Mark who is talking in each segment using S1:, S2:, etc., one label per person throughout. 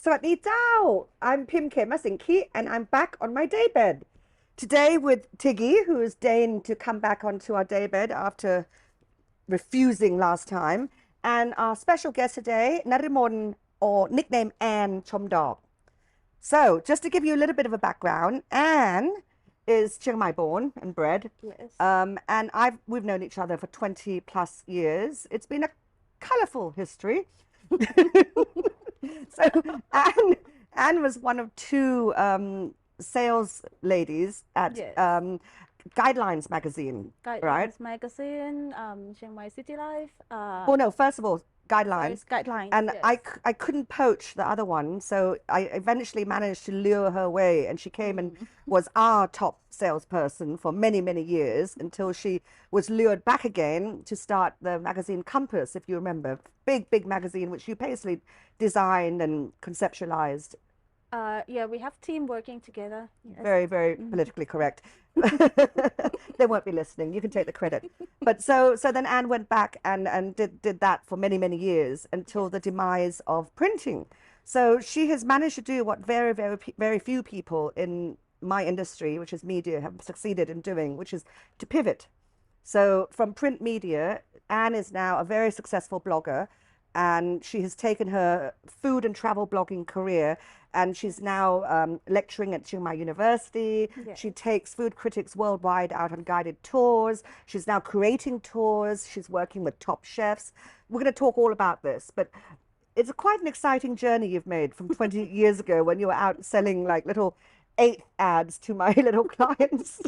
S1: สวัสดีเจ้า I'm Pim Kemasinki and I'm back on my daybed. Today with Tiggy, who is deigned to come back onto our daybed after refusing last time. And our special guest today, Narimon, or nickname Anne Chomdok. So, just to give you a little bit of a background, Anne is Chiang Mai born and bred.
S2: Yes.
S1: And we've known each other for 20 plus years. It's been a colorful history. So Anne was one of two sales ladies at
S2: Yes.
S1: Guidelines magazine, right?
S2: Guidelines magazine, Chiang Mai Citylife.
S1: Well, no, first of all, Guidelines.
S2: First guidelines.
S1: And
S2: Yes.
S1: I couldn't poach the other one, so I eventually managed to lure her away, and she came and was our top salesperson for many, many years until she was lured back again to start the magazine Compass, if you remember. Big, big magazine, which you basically designed and conceptualized.
S2: Yeah, we have team working together. Yes.
S1: Very, very politically correct. They won't be listening. You can take the credit. But so then Anne went back and did that for many, many years until the demise of printing. So she has managed to do what very, very, very few people in my industry, which is media, have succeeded in doing, which is to pivot. So from print media, Anne is now a very successful blogger, and she has taken her food and travel blogging career, and she's now lecturing at Chiang Mai University.
S2: Yes.
S1: She takes food critics worldwide out on guided tours. She's now creating tours. She's working with top chefs. We're going to talk all about this, but it's quite an exciting journey you've made from 20 years ago when you were out selling like little 8 ads to my little clients.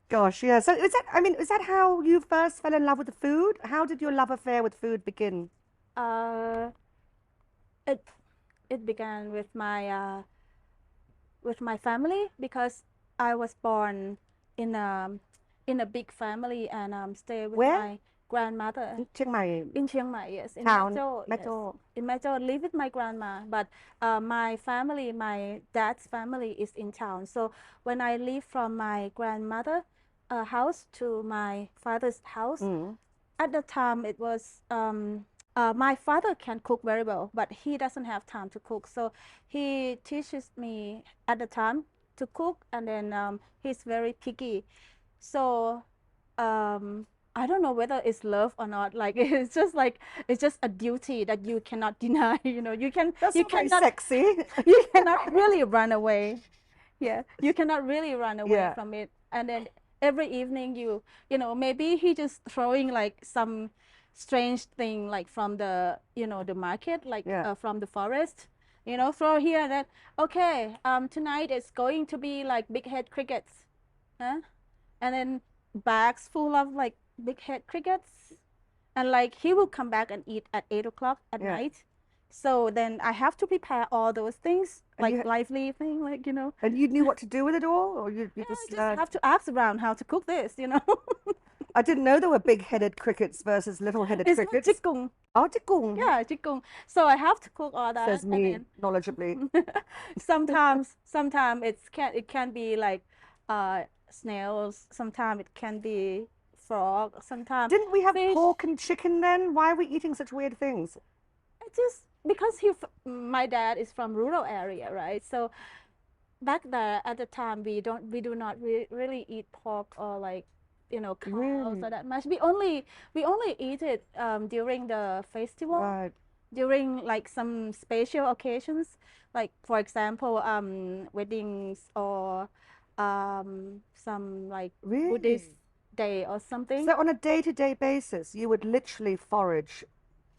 S1: Gosh, yeah. So is that how you first fell in love with the food? How did your love affair with food begin?
S2: Uh, it it began with my family because I was born in a big family and stay with
S1: Where?
S2: my grandmother
S1: In Chiang Mai
S2: in Chiang Mai. Yes, in
S1: town,
S2: Metro. Yes,
S1: Metro.
S2: in Metro. Live with my grandma, but my family, my dad's family, is in town. So when I leave from my grandmother house to my father's house, at the time it was my father can cook very well, but he doesn't have time to cook. So he teaches me at the time to cook, and then he's very picky. So I don't know whether it's love or not. Like it's just a duty that you cannot deny. You know,
S1: That's
S2: you
S1: not very
S2: cannot
S1: sexy.
S2: you cannot really run away. Yeah, you cannot really run away
S1: Yeah.
S2: from it. And then every evening you know, maybe he just throwing like some strange thing like from the, you know, the market, like
S1: Yeah.
S2: from the forest, you know, throw here that okay, tonight it's going to be like big head crickets, huh? And then bags full of like big head crickets, and like he will come back and eat at 8 o'clock at
S1: Yeah.
S2: night. So then I have to prepare all those things,
S1: And
S2: like
S1: you
S2: lively thing, like, you know.
S1: And you knew what to do with it all, or you
S2: Yeah, I
S1: just
S2: just
S1: learned?
S2: have to ask around how to cook this, you know.
S1: I didn't know there were big-headed crickets versus little-headed
S2: It's called
S1: crickets.
S2: jikung.
S1: Oh, tikung,
S2: Yeah, jikung. So I have to cook all that,
S1: says
S2: and
S1: me
S2: then
S1: knowledgeably.
S2: sometimes it can be like snails. Sometimes it can be frog. Sometimes
S1: Didn't we have
S2: fish.
S1: pork and chicken then? Why are we eating such weird things?
S2: It just because my dad is from rural area, right? So back there at the time we do not really eat pork or like, you know, cows
S1: Really?
S2: or that much. We only eat it during the festival,
S1: Right.
S2: during like some special occasions, like for example weddings or some like Buddhist
S1: Really?
S2: day or something.
S1: So on a day-to-day basis, you would literally forage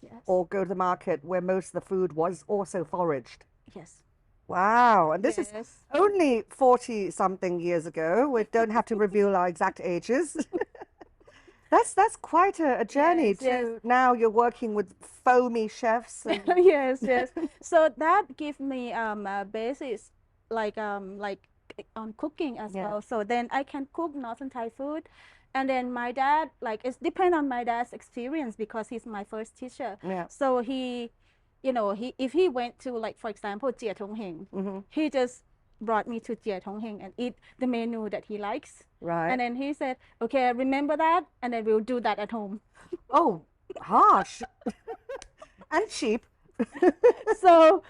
S2: Yes.
S1: or go to the market where most of the food was also foraged.
S2: Yes.
S1: Wow. And this is
S2: Yes.
S1: only 40 something years ago. We don't have to reveal our exact ages. That's quite a journey
S2: Yes, yes.
S1: to now you're working with foamy chefs and
S2: Yes, yes. So that give me a basis like on cooking as
S1: yeah.
S2: well. So then I can cook Northern Thai food. And then my dad, like it's depend on my dad's experience because he's my first teacher.
S1: Yeah.
S2: So he, you know, if he went to like for example Jia Tong Heng, he just brought me to Jia Tong Heng and eat the menu that he likes.
S1: Right.
S2: And then he said, okay, remember that, and then we'll do that at home.
S1: Oh, harsh. And cheap.
S2: So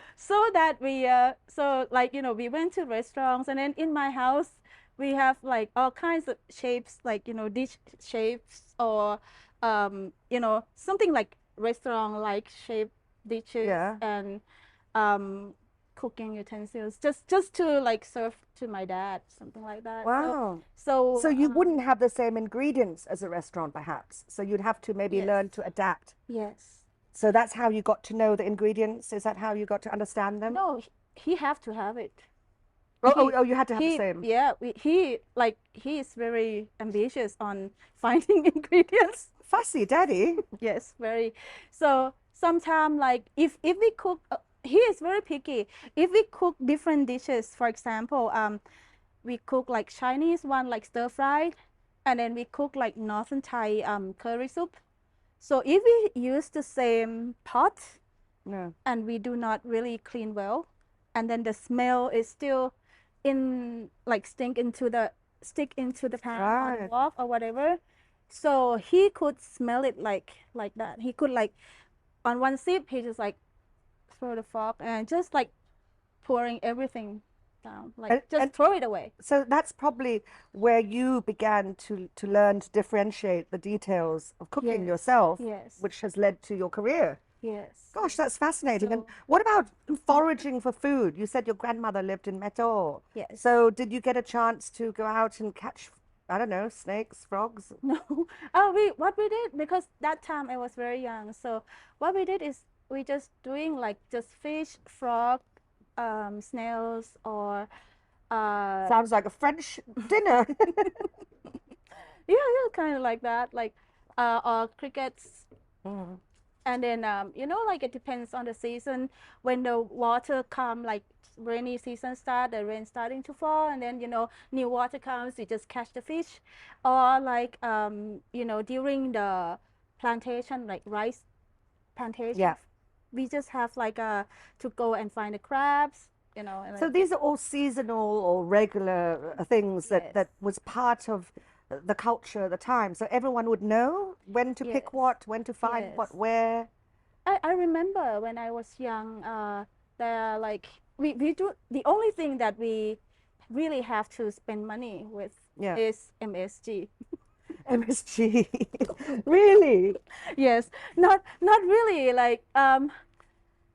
S2: that we so like we went to restaurants, and then in my house we have like all kinds of shapes, like dish shapes, or something like restaurant like shape dishes,
S1: Yeah.
S2: and um cooking utensils, just to like serve to my dad, something like that. so
S1: Wow. So
S2: so
S1: you wouldn't have the same ingredients as a restaurant, perhaps. So you'd have to maybe
S2: yes,
S1: learn to adapt.
S2: yes.
S1: So that's how you got to know the ingredients? Is that how you got to understand them?
S2: No, he have to have it.
S1: Oh, oh,
S2: he
S1: oh, you had to have the
S2: he
S1: same.
S2: yeah, he is very ambitious on finding ingredients.
S1: Fussy daddy.
S2: Yes, very. So sometimes, like, if we cook, he is very picky. If we cook different dishes, for example, we cook like Chinese one, like stir fried, and then we cook like northern Thai curry soup. So if we use the same pot,
S1: No.
S2: and we do not really clean well, and then the smell is still in, like, stick into the pan or the
S1: Right.
S2: wok or whatever. So he could smell it like that. He could, like, on one sip he just like throw the fork and just like pouring everything down, like
S1: And
S2: just throw it away.
S1: so that's probably where you began to learn to differentiate the details of cooking
S2: Yes,
S1: yourself,
S2: yes,
S1: which has led to your career.
S2: yes.
S1: Gosh, that's fascinating. And
S2: So
S1: what about foraging for food? You said your grandmother lived in Meto.
S2: yes.
S1: So did you get a chance to go out and catch, I don't know, snakes, frogs?
S2: No. Oh, what we did, because that time I was very young. So what we did is we just doing like just fish, frog, snails, or
S1: Sounds like a French dinner.
S2: yeah, kind of like that, like or crickets.
S1: Mm.
S2: And then like, it depends on the season. When the water come, like rainy season start, the rain starting to fall, and then new water comes, you just catch the fish. Or like during the plantation, like rice plantation,
S1: Yeah.
S2: we just have like to go and find the crabs, and
S1: So
S2: like,
S1: these are all seasonal or regular things that
S2: yes,
S1: that was part of the culture at the time. So everyone would know when to pick
S2: yes,
S1: what, when to find what,
S2: yes.
S1: where.
S2: I remember when I was young, there, like, we do, the only thing that we really have to spend money with
S1: Yeah.
S2: is MSG.
S1: MSG. Really?
S2: Yes, not really like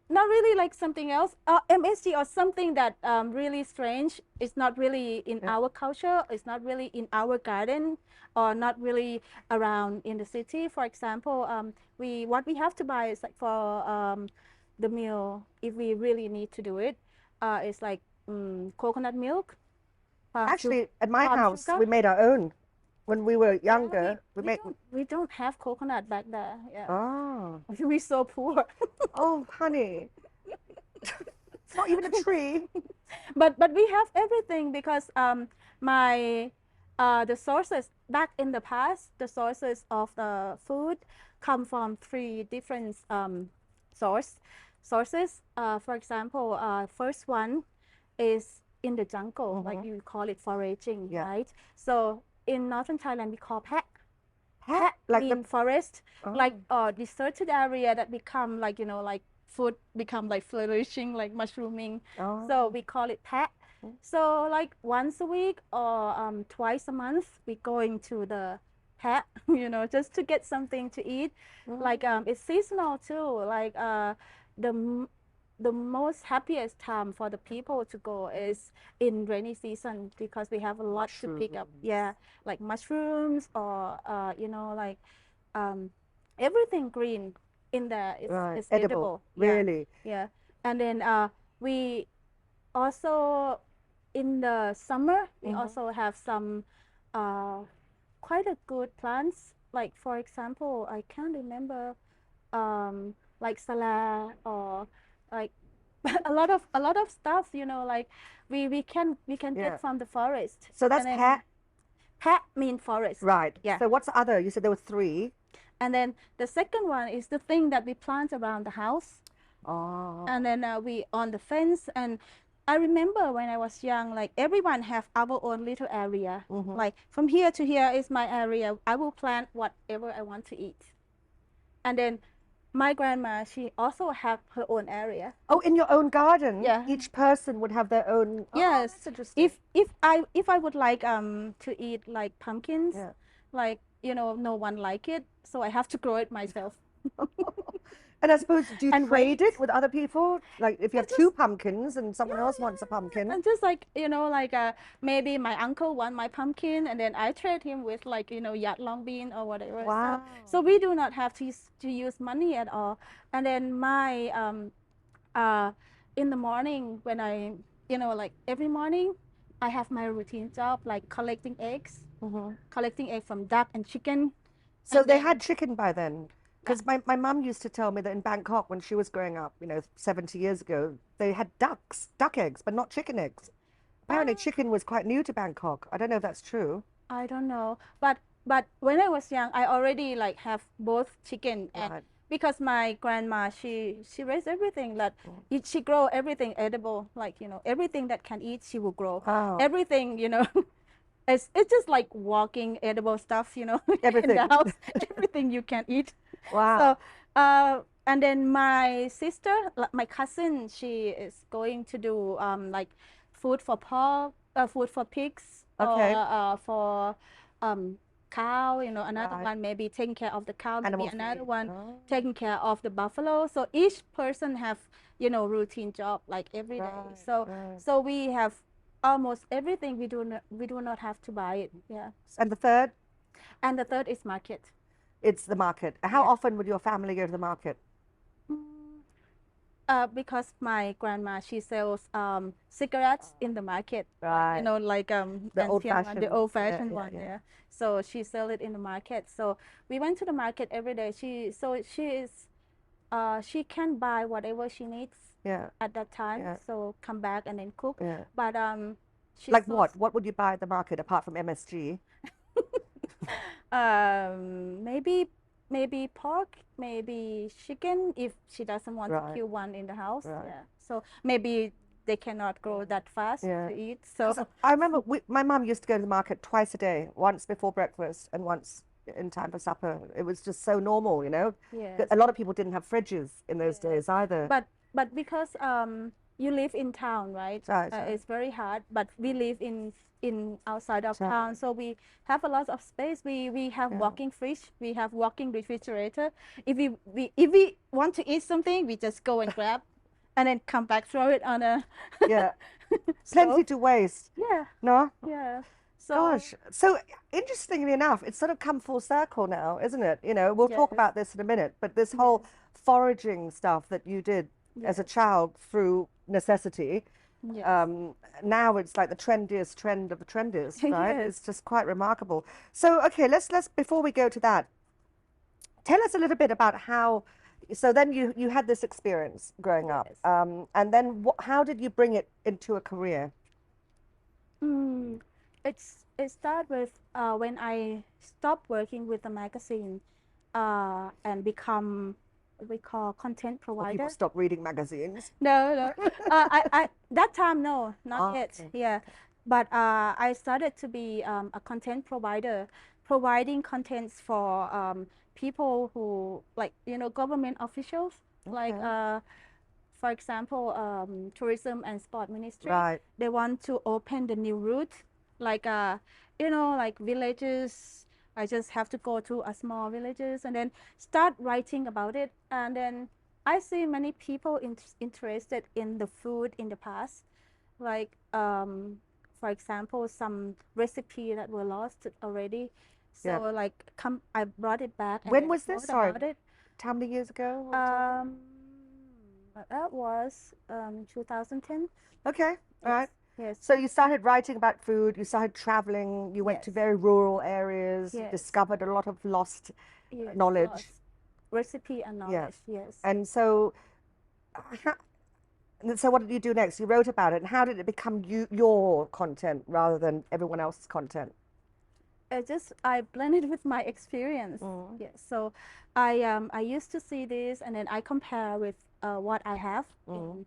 S2: not really like something else. MSG, or something that really strange. It's not really in
S1: Yeah.
S2: our culture. It's not really in our garden, or not really around in the city. For example, what we have to buy is like for the meal, if we really need to do it. It's like coconut milk, palm sugar,
S1: Actually, at my
S2: palm
S1: house,
S2: sugar.
S1: we made our own. When we were
S2: Yeah, we
S1: younger, we
S2: we
S1: made.
S2: don't we don't have coconut back there. Yeah,
S1: Oh,
S2: we're so poor.
S1: oh, honey, it's not even a tree.
S2: But we have everything, because my the sources back in the past, the sources of the food come from three different source sources. For example, first one is in the jungle, like
S1: Hmm.
S2: you call it foraging,
S1: Yeah.
S2: right? So in northern Thailand we call pack.
S1: Hat,
S2: Pack
S1: like the.
S2: mean forest, like
S1: Oh,
S2: deserted area that become, like, like food become like flourishing, like mushrooming. So
S1: oh.
S2: we call it pack.
S1: Mm.
S2: So like once a week or twice a month, we going to the pack, just to get something to eat. Like
S1: Mm.
S2: it's seasonal too. Like the m- the most happiest time for the people to go is in rainy season, because we have a lot to pick up.
S1: Mushrooms.
S2: Yeah, like mushrooms, or like um, everything green in there
S1: Right,
S2: is
S1: edible,
S2: edible. Yeah,
S1: really.
S2: yeah. And then we also, in the summer, we
S1: Hmm.
S2: also have some uh, quite a good plants. Like, for example, I can't remember, like salah, or like a lot of stuff, like we can
S1: Yeah.
S2: get from the forest.
S1: So that's
S2: And then
S1: pat,
S2: pat mean forest.
S1: right.
S2: Yeah.
S1: So what's the other? You said there were three.
S2: And then the second one is the thing that we plant around the house. And
S1: Oh.
S2: then we on the fence. And I remember when I was young, like, everyone have our own little area.
S1: Hmm.
S2: Like, from here to here is my area. I will plant whatever I want to eat. And then My grandma, she also have her own area.
S1: Oh, in your own garden,
S2: Yeah.
S1: each person would have their own. Oh,
S2: Yes.
S1: that's interesting.
S2: If I would like to eat like pumpkins,
S1: Yeah.
S2: like no one like it, so I have to grow it myself.
S1: And I suppose, do you
S2: And
S1: trade
S2: wait.
S1: it with other people? Like if you
S2: I
S1: have two
S2: just
S1: pumpkins and someone else wants a pumpkin.
S2: and just like like maybe my uncle want my pumpkin, and then I trade him with like yat long bean or whatever.
S1: Wow.
S2: So we do not have to use money at all. And then my uh in the morning when I like every morning I have my routine job like collecting eggs, collecting egg from duck and chicken.
S1: So
S2: And
S1: they
S2: then
S1: had chicken by then. Because my mum used to tell me that in Bangkok when she was growing up, 70 years ago, they had duck eggs, but not chicken eggs. Apparently chicken was quite new to Bangkok. I don't know if that's true.
S2: I don't know, but when I was young, I already like have both chicken and
S1: Right.
S2: because my grandma she raised everything that she grow everything edible, like everything that can eat she will grow.
S1: Wow.
S2: Everything it's just like walking edible stuff in
S1: Everything.
S2: the house. Everything you can eat.
S1: Wow.
S2: So and then my sister, my cousin, she is going to do like food for pork, food for pigs,
S1: Okay.
S2: or for cow. Another
S1: Right.
S2: one maybe taking care of the cow.
S1: Animal
S2: Maybe another
S1: feed.
S2: one
S1: Oh,
S2: taking care of the buffalo. So each person have routine job like every day.
S1: right,
S2: So
S1: right.
S2: so we have almost everything. We do not have to buy it. Yeah.
S1: And the third,
S2: And the third is market.
S1: it's the market. How
S2: Yeah.
S1: often would your family go to the market?
S2: Because my grandma she sells cigarettes in the market,
S1: Right.
S2: like
S1: The
S2: ancient one, the
S1: old-fashioned.
S2: old-fashioned
S1: Yeah,
S2: one,
S1: yeah.
S2: yeah. So she sell it in the market. So we went to the market every day. She can buy whatever she needs
S1: Yeah,
S2: at that time.
S1: yeah,
S2: So come back and then cook.
S1: yeah.
S2: But she
S1: Like
S2: source
S1: what? What would you buy at the market apart from MSG?
S2: maybe pork, maybe chicken if she doesn't want to
S1: Right,
S2: kill one in the house.
S1: right.
S2: Yeah. So maybe they cannot grow that fast
S1: Yeah.
S2: to eat.
S1: 'Cause
S2: So
S1: I remember my mum used to go to the market twice a day, once before breakfast and once in time for supper. It was just so normal, you know.
S2: yes.
S1: A lot of people didn't have fridges in those
S2: Yes.
S1: days either.
S2: But because you live in town, right?
S1: Right,
S2: It's very hard. But we live in outside of town, so we have a lot of space. We have
S1: Yeah.
S2: walking fridge. We have walking refrigerator. If we want to eat something, we just go and grab, and then come back, throw it on a
S1: Yeah. Plenty
S2: stove.
S1: to waste.
S2: Yeah,
S1: No?
S2: yeah. So
S1: Gosh. So interestingly enough, it's sort of come full circle now, isn't it? We'll talk
S2: yes,
S1: about this in a minute, but this whole foraging stuff that you did as a
S2: yes,
S1: child through necessity,
S2: yes,
S1: now it's like the trendiest trend of the trendiest, right?
S2: yes.
S1: It's just quite remarkable. So, okay, let's before we go to that, tell us a little bit about how. So then you had this experience growing up,
S2: Yes.
S1: and then how did you bring it into a career?
S2: It started with when I stopped working with the magazine and become what we call content
S1: Or people
S2: provider.
S1: stop reading magazines?
S2: No. I that time no, not yet.
S1: Okay.
S2: Yeah, but I started to be a content provider, providing contents for people who like government officials, like
S1: Okay.
S2: for example tourism and sport ministry.
S1: Right.
S2: They want to open the new route, like like villages. I just have to go to a small villages and then start writing about it. And then I see many people interested in the food in the past, like for example some recipe that were lost already. So
S1: Yeah.
S2: like I brought it back and
S1: When
S2: then
S1: was this?
S2: wrote
S1: Sorry.
S2: about it.
S1: How many years ago? We're talking?
S2: That was 2010.
S1: Okay. All right.
S2: Yes.
S1: So you started writing about food, you started traveling, you went to
S2: Yes.
S1: very rural areas,
S2: Yes.
S1: discovered a lot of lost
S2: Yes.
S1: knowledge.
S2: Lost recipe and knowledge. Yes.
S1: And so, how, and so what did you do next? You wrote about it, and how did it become your content rather than everyone else's content?
S2: I blended with my experience. Yes. So I used to see this and then I compare with what I have in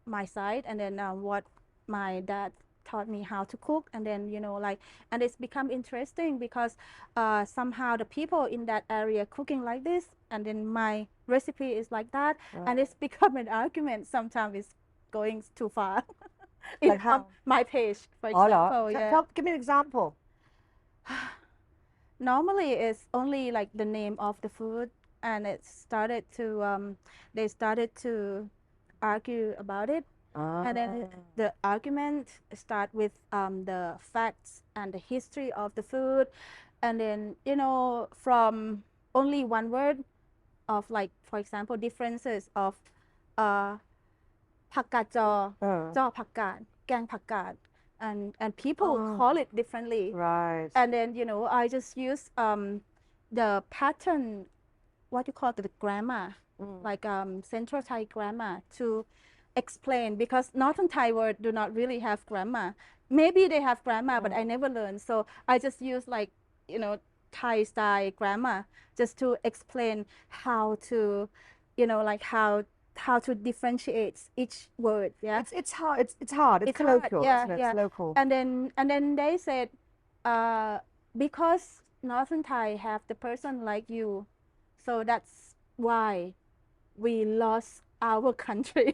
S2: my side and then what my dad taught me how to cook, and then like, and it's become interesting because somehow the people in that area cooking like this, and then my recipe is like that, and it's become an argument. Sometimes it's going too far.
S1: Like
S2: On
S1: how?
S2: my page, for
S1: Oh, no.
S2: example, yeah.
S1: Give me an example.
S2: Normally, it's only like the name of the food, and it started to they started to argue about it, and then the argument start with the facts and the history of the food, and then from only one word of, like, for example, differences of uh ผักกาดจอ จอผักกาด แกงผักกาด and people call it differently.
S1: Right.
S2: And then I just use the pattern, what you call the grammar, like Central Thai grammar to explain, because Northern Thai word do not really have grammar. Maybe they have grammar, but I never learned. So I just use, like, Thai style grammar just to explain how to, like how to differentiate each word. Yeah,
S1: It's hard. It's hard. It's colloquial,
S2: yeah,
S1: isn't it?
S2: yeah.
S1: It's local.
S2: And then they said, because Northern Thai have the person like you, so that's why we lost our country.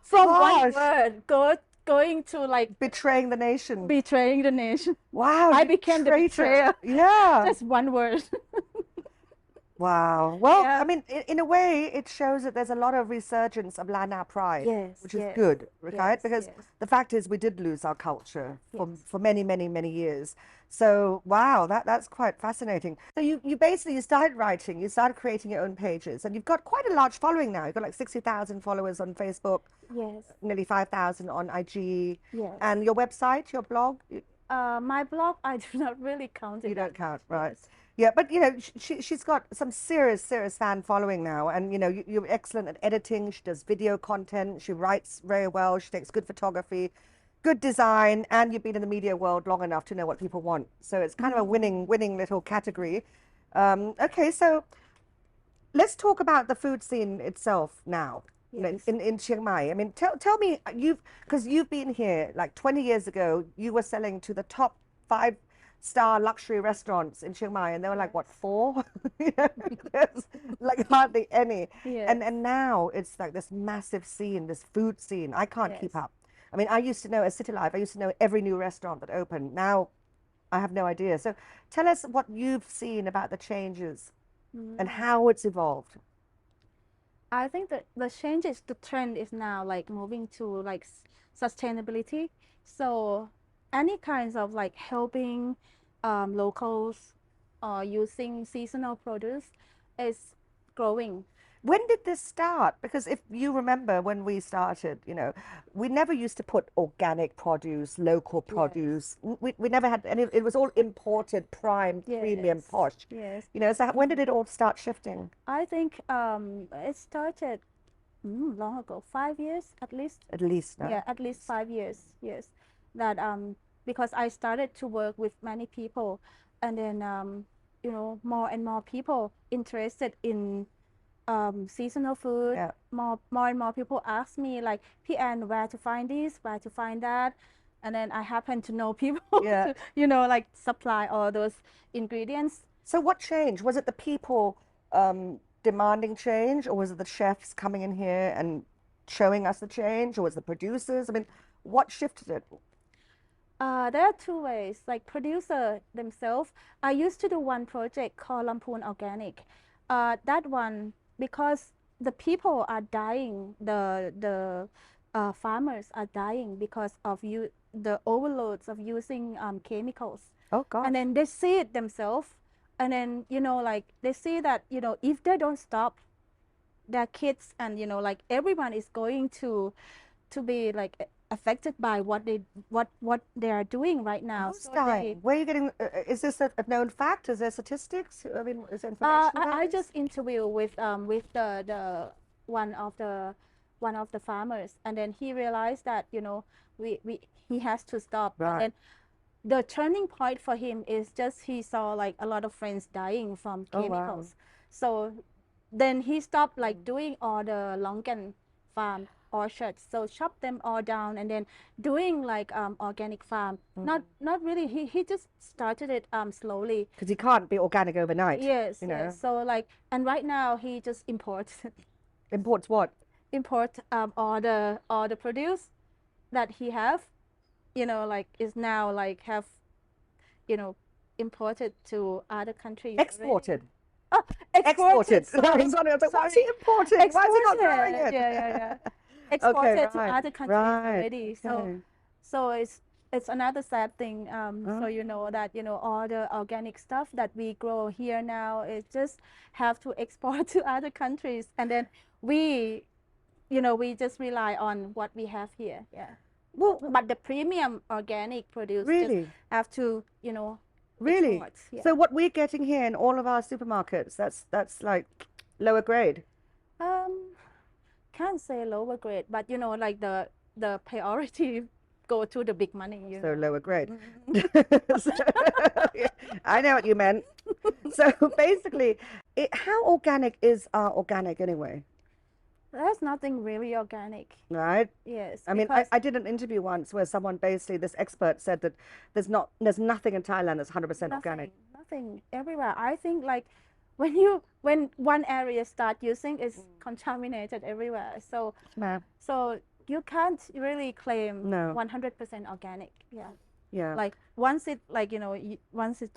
S2: From one
S1: Gosh.
S2: word going to, like,
S1: Betraying the nation.
S2: betraying the nation.
S1: Wow.
S2: I became the
S1: traitor.
S2: betrayer.
S1: Yeah.
S2: Just one word.
S1: Wow. Well,
S2: Yeah.
S1: I mean, in a way, it shows that there's a lot of resurgence of Lana pride,
S2: Yes,
S1: which is
S2: yes,
S1: good, right?
S2: yes,
S1: Because
S2: yes.
S1: the fact is, we did lose our culture
S2: Yes.
S1: for many, many, many years. So, wow, that's quite fascinating. So you basically you started writing, you started creating your own pages, and you've got quite a large following now. You've got like 60,000 followers on Facebook,
S2: Yes.
S1: nearly 5,000 on IG,
S2: Yes.
S1: and your website, your blog.
S2: My blog, I do not really count it.
S1: You don't
S2: that
S1: count,
S2: much,
S1: right?
S2: yes.
S1: Yeah, but she's got some serious fan following now, and you're excellent at editing. She does video content. She writes very well. She takes good photography, good design, and you've been in the media world long enough to know what people want. So it's kind of a winning little category. Okay, so let's talk about the food scene itself now.
S2: Yes.
S1: In Chiang Mai. I mean, tell me, because you've been here like 20 years ago, you were selling to the top 5-star luxury restaurants in Chiang Mai, and there were like, what, 4? There's like hardly any.
S2: Yes.
S1: And now it's like this massive scene, this food scene. I can't keep
S2: Yes.
S1: up. I mean, I used to know at Citylife, I used to know every new restaurant that opened. Now I have no idea. So tell us what you've seen about the changes and how it's evolved.
S2: I think that the changes, the trend is now like moving to like sustainability. So any kinds of like helping locals or using seasonal produce is growing.
S1: When did this start? Because if you remember when we started, we never used to put organic produce, local produce. We never had any, it was all imported, prime, premium,
S2: Yes.
S1: posh.
S2: Yes.
S1: So when did it all start shifting?
S2: I think it started long ago, 5 years at least.
S1: At least, no?
S2: Yeah, at least 5 years. Yes, that because I started to work with many people, and then more and more people interested in seasonal food.
S1: Yeah.
S2: More and more people ask me, like, P. Anne, where to find this, where to find that, and then I happen to know people
S1: Yeah.
S2: to like supply all those ingredients.
S1: So what changed? Was it the people demanding change, or was it the chefs coming in here and showing us the change, or was it the producers? I mean, what shifted it?
S2: There are two ways. Like, producer themselves, I used to do one project called Lampoon Organic. That one, because the people are dying, the farmers are dying because of the overloads of using chemicals.
S1: Oh gosh.
S2: And then they see it themselves, and then like they see that if they don't stop, their kids and like everyone is going to be like affected by what they are doing right now.
S1: Who's
S2: So
S1: dying? Where are you getting? Is this a known fact? Is there statistics? I mean, is there information about
S2: I
S1: this?
S2: just interview with the one of the farmers, and then he realized that he has to stop.
S1: Right.
S2: And the turning point for him is just he saw like a lot of friends dying from
S1: Oh, wow.
S2: chemicals. So then he stopped like doing all the Longan farm. orchards, so chop them all down and then doing like organic farm. Not really. He just started it slowly.
S1: Because you can't be organic overnight.
S2: Yes,
S1: You know,
S2: yes. So like, and right now he just imports
S1: imports what?
S2: import all the produce that he have, like is now like have, imported to other countries already.
S1: Exported.
S2: Oh,
S1: Exported.
S2: sorry.
S1: I was like, why is he importing? Why is he not growing
S2: Exported.
S1: it?
S2: Yeah. Exported to
S1: right.
S2: other countries
S1: Right.
S2: already.
S1: Okay.
S2: So it's another sad thing. So you know that all the organic stuff that we grow here now is just have to export to other countries, and then we we just rely on what we have here. Yeah.
S1: Well,
S2: But the premium organic produce just
S1: really?
S2: have to
S1: Really?
S2: export. Yeah.
S1: So what we're getting here in all of our supermarkets, that's like lower grade.
S2: Um, can't say lower grade, but like the priority go to the big money.
S1: So lower grade. So, I know what you meant. So basically, how organic is our organic anyway?
S2: There's nothing really organic.
S1: Right?
S2: Yes,
S1: I mean,
S2: because
S1: I did an interview once where someone basically, this expert said that there's nothing in Thailand that's 100% organic.
S2: nothing everywhere. I think like when one area start using is contaminated everywhere. So
S1: Nah.
S2: you can't really claim
S1: No.
S2: 100% organic. Yeah.
S1: Yeah.
S2: Like once it like once it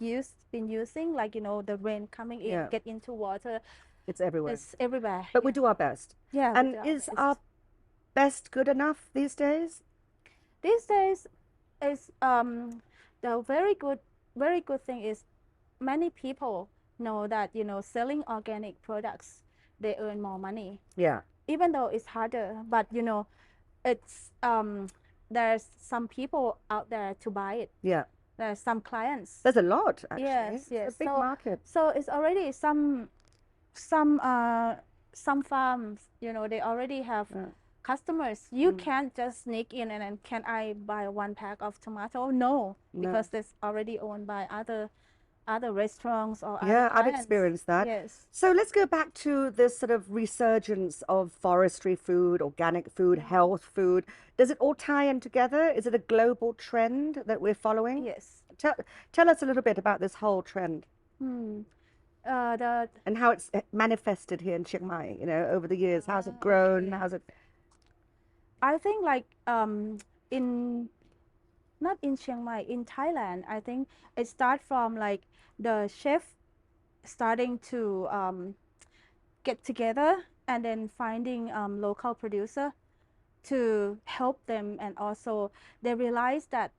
S2: been using, like the rain coming in,
S1: Yeah.
S2: get into water,
S1: It's everywhere.
S2: it's everywhere.
S1: But we
S2: Yeah.
S1: do our best.
S2: Yeah, we
S1: And
S2: do our
S1: is
S2: best.
S1: our best good enough these days?
S2: These days is the very good thing is many people know that selling organic products, they earn more money,
S1: Yeah.
S2: even though it's harder, but it's there's some people out there to buy it.
S1: Yeah.
S2: There's some clients.
S1: There's a lot, actually.
S2: Yes,
S1: It's a big market.
S2: So it's already some farms, they already have customers. You can't just sneak in and then can I buy one pack of tomato? No, because it's already owned by other restaurants or
S1: Yeah,
S2: other
S1: I've
S2: clients.
S1: experienced that.
S2: Yes.
S1: So let's go back to this sort of resurgence of forestry food, organic food, health food. Does it all tie in together? Is it a global trend that we're following?
S2: Yes.
S1: Tell us a little bit about this whole trend and how it's manifested here in Chiang Mai, over the years. How's it grown?
S2: Okay.
S1: How's it?
S2: I think like in not in Chiang Mai, in Thailand, I think it starts from like the chef starting to get together and then finding local producer to help them, and also they realize that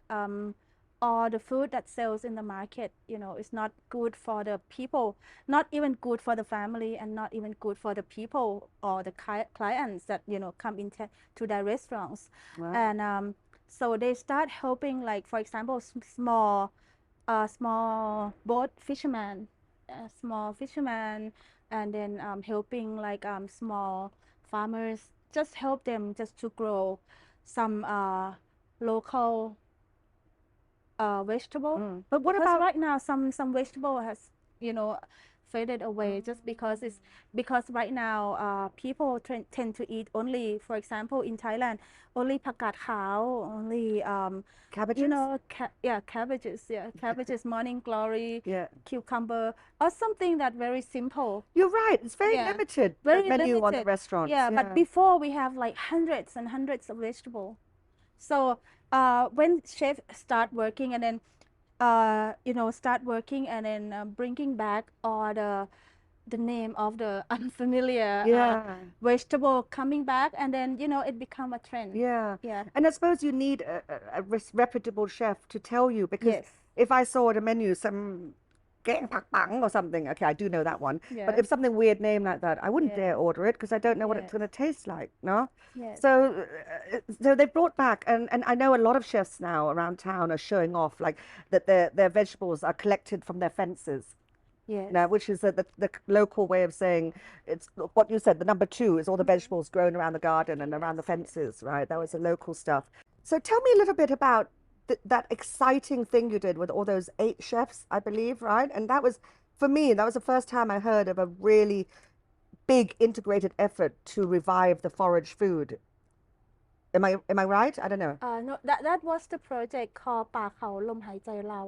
S2: all the food that sells in the market, is not good for the people, not even good for the family, and not even good for the people or the clients that come into their restaurants.
S1: Wow.
S2: And so they start helping, like for example, small boat fishermen, and then helping like small farmers, just help them just to grow some local vegetable.
S1: But what
S2: Because
S1: about
S2: right now some vegetable has faded away, just because right now people tend to eat only, for example in Thailand, only pakat khao, only
S1: cabbages?
S2: Cabbages, morning glory,
S1: Yeah.
S2: cucumber, or something that very simple.
S1: You're right. It's very
S2: Yeah.
S1: limited, the
S2: Very
S1: menu on the
S2: limited.
S1: restaurants.
S2: Yeah, but before we have like hundreds and hundreds of vegetable. So when chef start working and then bringing back all the name of the unfamiliar vegetable coming back, and then it become a trend.
S1: Yeah.
S2: Yeah.
S1: And I suppose you need a reputable chef to tell you, because
S2: Yes.
S1: if I saw at a menu some Gang Pak Bang or something, okay, I do know that one.
S2: Yeah.
S1: But if something weird name like that, I wouldn't
S2: Yes.
S1: dare order it, because I don't know what
S2: Yes.
S1: it's going to taste like, no?
S2: Yes.
S1: So they brought back, and I know a lot of chefs now around town are showing off, like that their vegetables are collected from their fences.
S2: Yes.
S1: Now, which is the local way of saying, it's what you said, the number 2 is all the vegetables grown around the garden and around the fences, right? That was the local stuff. So tell me a little bit about that exciting thing you did with all those 8 chefs, I believe, right? And that was, for me, that was the first time I heard of a really big integrated effort to revive the forage food. Am I right? I don't know.
S2: No, that was the project called ป่าเขาลมหายใจเรา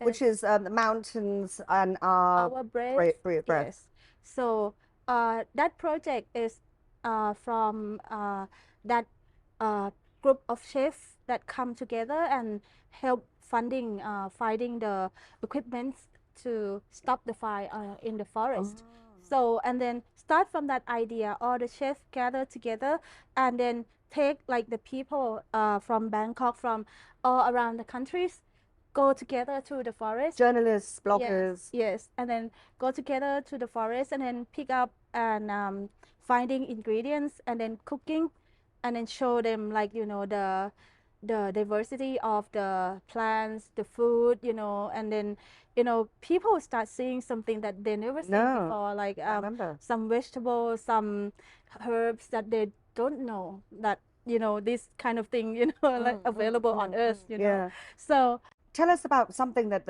S1: Which
S2: It's
S1: is the mountains and our
S2: our breath.
S1: breath.
S2: Yes. So that project is from that uh, group of chefs that come together and help finding the equipment to stop the fire in the forest. So and then start from that idea, all the chefs gather together and then take like the people from Bangkok, from all around the countries, go together to the forest.
S1: Journalists,
S2: Yes,
S1: bloggers.
S2: yes, and then go together to the forest and then pick up and finding ingredients and then cooking, and then show them like the diversity of the plants, the food, and then people start seeing something that they never seen
S1: No,
S2: before, like
S1: I remember.
S2: some vegetables, some herbs that they don't know that this kind of thing like available on earth,
S1: Yeah.
S2: So
S1: Tell us about something that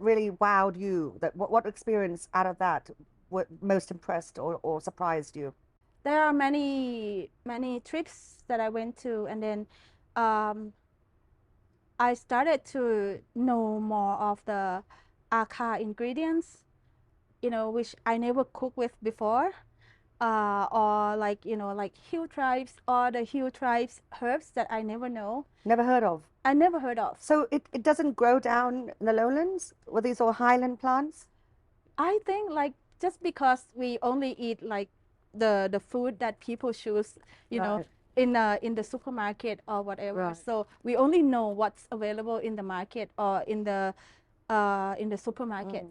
S1: really wowed you. That what experience out of that what most impressed or surprised you?
S2: there are many trips that I went to, and then um, I started to know more of the Akha ingredients, which I never cooked with before, or like like hill tribes or the hill tribes herbs that I never know.
S1: Never heard of.
S2: I never heard of.
S1: So it doesn't grow down in the lowlands? Were these all highland plants?
S2: I think like just because we only eat like the food that people choose,
S1: Right.
S2: in the supermarket or whatever.
S1: Right.
S2: So we only know what's available in the market or in the supermarket.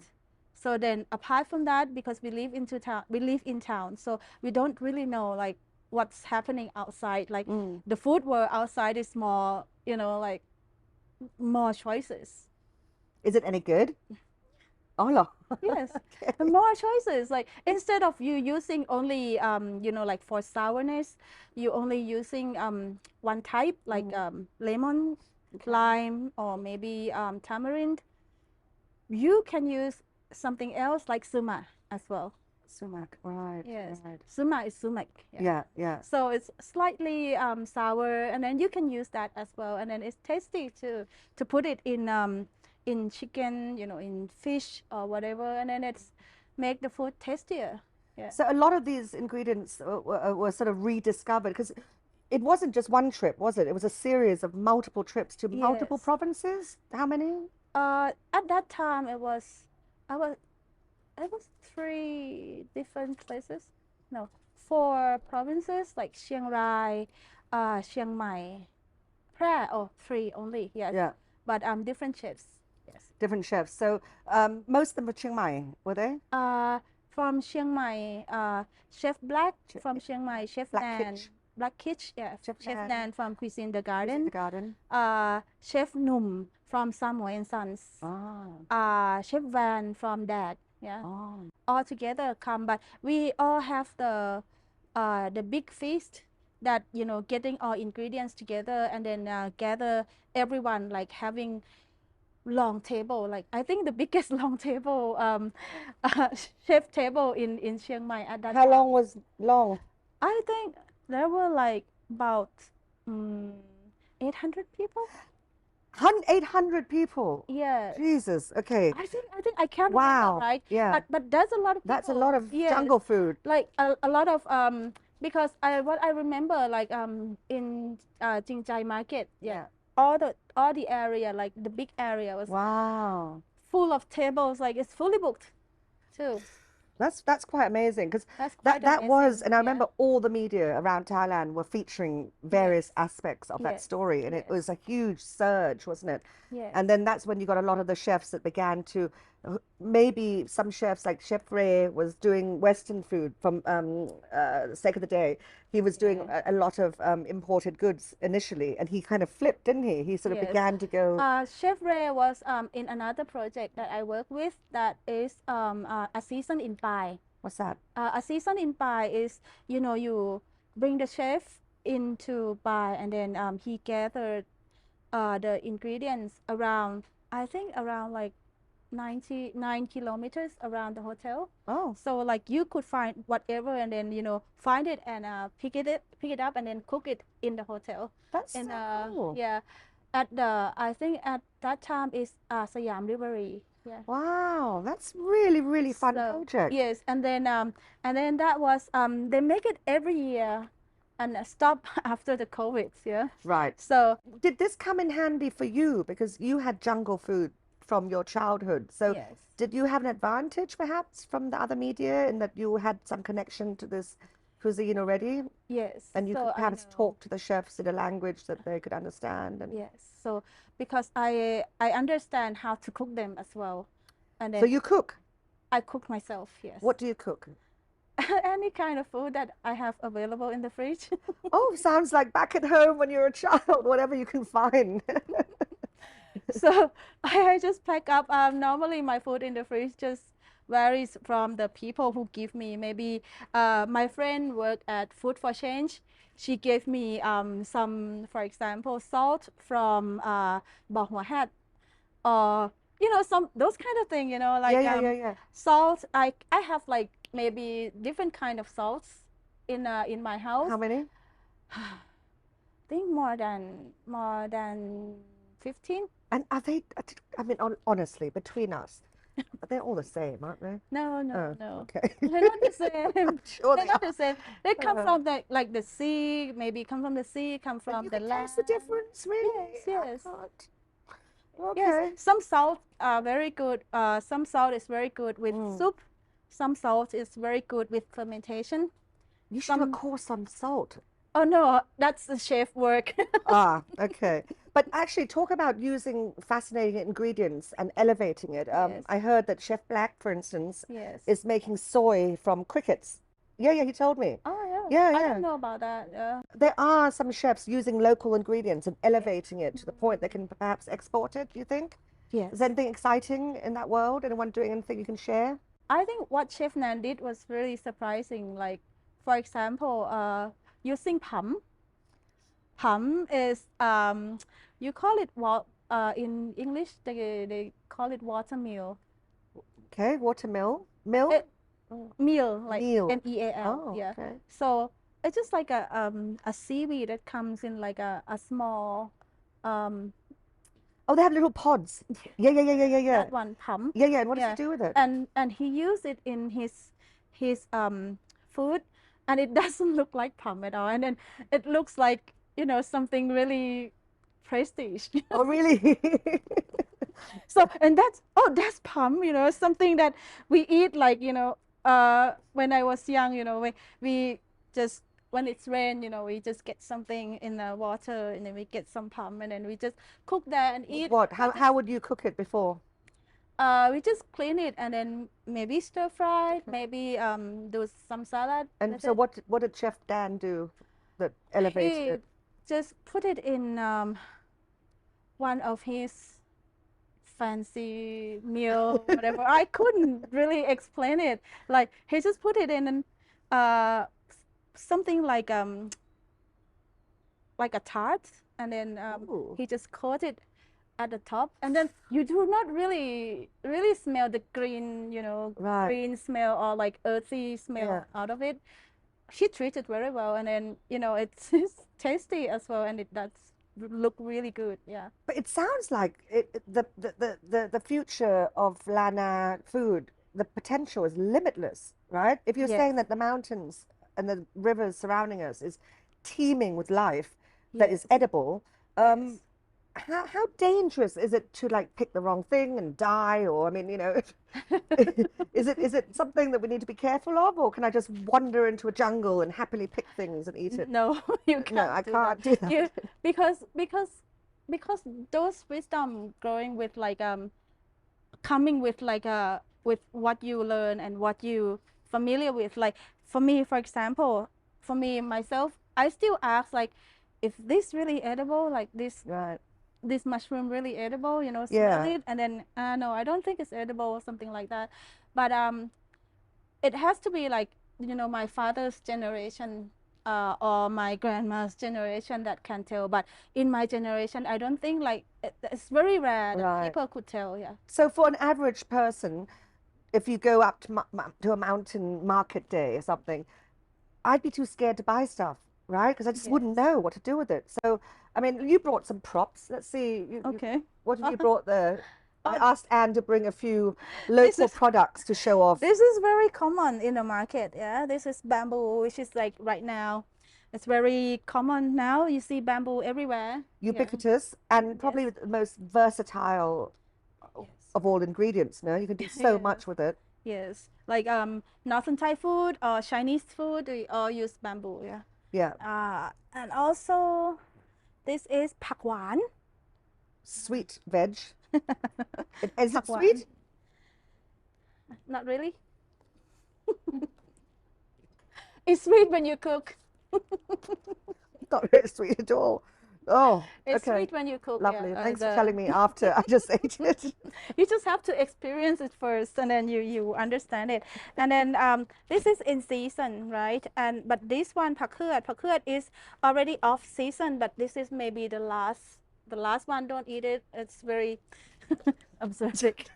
S2: So then apart from that, because we live in town, so we don't really know like what's happening outside. Like the food world outside is more, like more choices.
S1: Is it any good? Oh, no.
S2: Yes, more choices. Like instead of you using only like for sourness, you only using one type like lemon, lime, or maybe tamarind. You can use something else like sumac as well.
S1: Sumac, right.
S2: Yes,
S1: Right.
S2: sumac is sumac.
S1: Yeah.
S2: So it's slightly sour, and then you can use that as well, and then it's tasty to put it in chicken, in fish or whatever, and then it's make the food tastier. Yeah.
S1: So a lot of these ingredients were sort of rediscovered because it wasn't just one trip, was it? It was a series of multiple trips to multiple
S2: Yes.
S1: provinces. How many?
S2: At that time I was 3 different places. No, 4 provinces like Chiang Rai, Chiang Mai, Phra. Oh, 3 only. Yes.
S1: Yeah,
S2: But different chefs. Yes.
S1: different chefs. So most of them were Chiang Mai, were they?
S2: From Chiang Mai, Chef Black from Chiang Mai, Chef
S1: Black
S2: Nan,
S1: Kitch.
S2: Black Kitch, yeah,
S1: Chef
S2: Chef
S1: Nan.
S2: Nan from Cuisine the
S1: Was it
S2: Garden,
S1: the garden?
S2: Chef Num from Samoy and Sons, Chef Van from Dad, yeah,
S1: Oh.
S2: all together come, but we all have the big feast that getting all ingredients together and then gather everyone like having long table, like I think the biggest long table chef table in Chiang Mai at that
S1: How
S2: time.
S1: long was long?
S2: I think there were like about 800 people.
S1: 800 people.
S2: Yeah.
S1: Jesus. Okay.
S2: I think I can't
S1: Wow.
S2: remember, right?
S1: Yeah.
S2: But that's a lot of people.
S1: That's a lot of
S2: Yes.
S1: jungle food.
S2: Like a lot of because what I remember like in Jingjai market,
S1: Yeah.
S2: all the area, like the big area was
S1: Wow.
S2: full of tables, like it's fully booked too.
S1: That's quite amazing because
S2: That's quite
S1: that was,
S2: amazing.
S1: and I
S2: Yeah.
S1: remember all the media around Thailand were featuring various aspects of that
S2: Yes.
S1: story, and it
S2: Yes.
S1: was a huge surge, wasn't it?
S2: Yes.
S1: And then that's when you got a lot of the chefs that began to, maybe some chefs like Chef Ray was doing Western food from Sake of the Day. He was doing a lot of imported goods initially, and he kind of flipped, didn't he? He sort of
S2: Yes.
S1: began to go.
S2: Chef Ray was in another project that I work with that is a season in Pai.
S1: What's that?
S2: A season in Pai is, you bring the chef into Pai and then he gathered the ingredients around, I think around like 99 kilometers around the hotel.
S1: Oh,
S2: So like you could find whatever and then find it and pick it up and then cook it in the hotel.
S1: that's
S2: And
S1: so cool.
S2: yeah, I think at that time is Siam Rivery. Yeah.
S1: Wow, that's really, really fun
S2: So
S1: project.
S2: yes, and then that was they make it every year and stop after the COVID. Yeah.
S1: Right.
S2: So
S1: Did this come in handy for you because you had jungle food from your childhood? So
S2: yes.
S1: did you have an advantage perhaps from the other media in that you had some connection to this cuisine already
S2: Yes.
S1: and you
S2: So
S1: could
S2: I
S1: perhaps
S2: know.
S1: talk to the chefs in a language that they could understand? And
S2: Yes. So because I understand how to cook them as well, and
S1: so
S2: then
S1: you cook.
S2: I cook myself. Yes.
S1: What do you cook?
S2: Any kind of food that I have available in the fridge.
S1: Oh, sounds like back at home when you're a child, whatever you can find.
S2: So I just pack up. Normally my food in the fridge just varies from the people who give me. Maybe my friend worked at Food for Change. She gave me some, for example, salt from Bò Hua Hat, or some those kind of thing.
S1: Yeah,
S2: Like
S1: yeah.
S2: salt. I have like maybe different kind of salts in my house.
S1: How many?
S2: Think more than 15.
S1: And are they, I mean, honestly, between us, they're all the same, aren't they?
S2: No, no,
S1: Oh,
S2: no.
S1: okay.
S2: They're not the same.
S1: Sure
S2: They're
S1: they
S2: not
S1: are.
S2: the same. They come
S1: Uh,
S2: from the sea, maybe come from the sea, come
S1: and
S2: from
S1: you
S2: the
S1: can
S2: land.
S1: taste the difference, really?
S2: Yes,
S1: I
S2: yes.
S1: can't.
S2: Yes,
S1: Okay.
S2: some salt are very good. Some salt is very good with
S1: Mm.
S2: soup. Some salt is very good with fermentation.
S1: You should do a
S2: Some,
S1: course on salt.
S2: oh no, that's the chef work.
S1: Ah, okay. But actually, talk about using fascinating ingredients and elevating it.
S2: Yes,
S1: I heard that Chef Black, for instance,
S2: yes.
S1: is making soy from crickets. Yeah, yeah, he told me.
S2: Oh yeah,
S1: Yeah,
S2: I
S1: yeah.
S2: don't know about that.
S1: There are some chefs using local ingredients and elevating it to the point they can perhaps export it, do you think? Is
S2: Yes.
S1: there anything exciting in that world? Anyone doing anything you can share?
S2: I think what Chef Nan did was really surprising. Like, for example, using pum. Pum is you call it in English they call it watermeal.
S1: Okay, watermill. Mill?
S2: It meal like
S1: Meal.
S2: meal.
S1: Oh,
S2: Yeah.
S1: okay.
S2: So it's just like a seaweed that comes in like a small um
S1: Oh, they have little pods. Yeah, yeah, yeah, yeah, yeah, yeah.
S2: that one pum.
S1: Yeah, yeah. And what does he
S2: Yeah.
S1: do with it?
S2: And he used it in his food, and it doesn't look like pum at all. And then it looks like something really prestige.
S1: Oh, really?
S2: So and that's pum, something that we eat like when I was young, we just when it's rain, we just get something in the water and then we get some pum and then we just cook that and
S1: With
S2: eat.
S1: what? How would you cook it before?
S2: We just clean it and then maybe stir fry, maybe do some salad.
S1: And
S2: That's
S1: so
S2: it.
S1: what did Chef Dan do that elevated
S2: He
S1: it?
S2: just put it in one of his fancy meal, whatever. I couldn't really explain it. Like he just put it in uh, something like a tart, and then
S1: Ooh,
S2: he just coat it at the top, and then you do not really smell the green,
S1: right.
S2: green smell or like earthy smell
S1: Yeah.
S2: out of it. She treated very well, and then it's tasty as well, and it does look really good. Yeah.
S1: But it sounds like the future of Lana food, the potential is limitless, right? If you're
S2: Yes.
S1: saying that the mountains and the rivers surrounding us is teeming with life that is
S2: Yes.
S1: edible,
S2: Yes.
S1: how dangerous is it to like pick the wrong thing and die? Or I mean, is it something that we need to be careful of, or can I just wander into a jungle and happily pick things and eat it?
S2: No, you
S1: No,
S2: can't
S1: I
S2: do that.
S1: can't do that.
S2: You because those wisdom growing with like coming with like with what you learn and what you familiar with. Like for me, for example, for me myself, I still ask like, if this really edible, like
S1: Right.
S2: this mushroom really edible, smell
S1: Yeah.
S2: it, and then no, I don't think it's edible or something like that. But it has to be like my father's generation or my grandma's generation that can tell. But in my generation, I don't think like it's very rare that
S1: Right.
S2: people could tell. Yeah.
S1: So for an average person, if you go up to a mountain market day or something, I'd be too scared to buy stuff, right? Because I just wouldn't
S2: Yes.
S1: know what to do with it. So, I mean, you brought some props. Let's see,
S2: Okay.
S1: what have you brought there? I
S2: Oh,
S1: asked Anne to bring a few
S2: this
S1: local
S2: is
S1: products to show off.
S2: this is very common in the market. Yeah, this is bamboo, which is like right now, it's very common now. You see bamboo everywhere. Yeah.
S1: Ubiquitous and
S2: Yes.
S1: probably the most versatile
S2: Yes.
S1: of all ingredients. No, you can do so
S2: Yes.
S1: much with it.
S2: Yes. Like northern Thai food or Chinese food, we all use bamboo. Yeah.
S1: Yeah,
S2: And also this is pak wan.
S1: sweet veg. Is
S2: Pak
S1: it
S2: wan.
S1: sweet?
S2: Not really. It's sweet when you cook.
S1: Not very sweet at all. Oh,
S2: It's
S1: okay.
S2: sweet when you cook.
S1: Lovely.
S2: Yeah.
S1: Thanks for telling me after I just ate it.
S2: You just have to experience it first, and then you understand it. And then this is in season, right? And but this one pak khuat is already off season, but this is maybe the last one. Don't eat it. It's very observant.